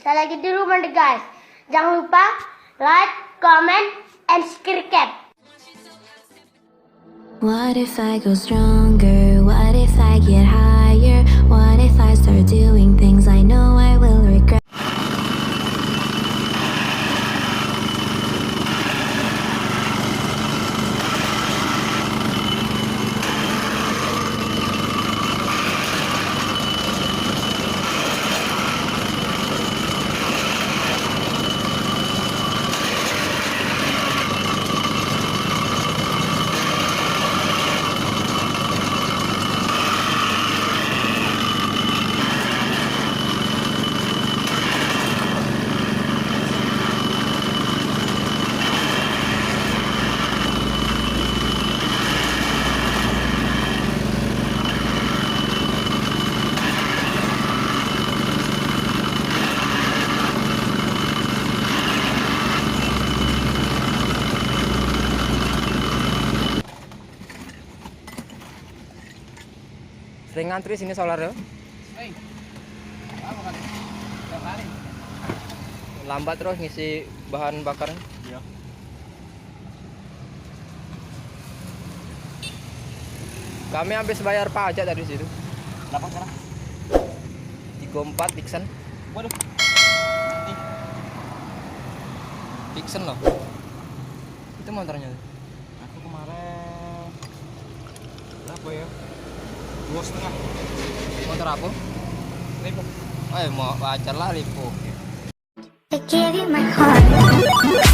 Bisa lagi di rumah deh guys. Jangan lupa like, comment, and subscribe. What if I go stronger? What if I get higher? What if I start doing things I know I will regret? Sering ngantri sini solar ya? Lambat terus ngisi bahan bakar. Iya. Kami habis bayar pajak dari situ. Berapa sekarang? 34 Dixon. Waduh. Dixon loh. Itu motornya. Aku kemarin berapa ya? 2,5. Motor apa? Lipo. Oh, mau wajar lah Lipo. I give you my heart.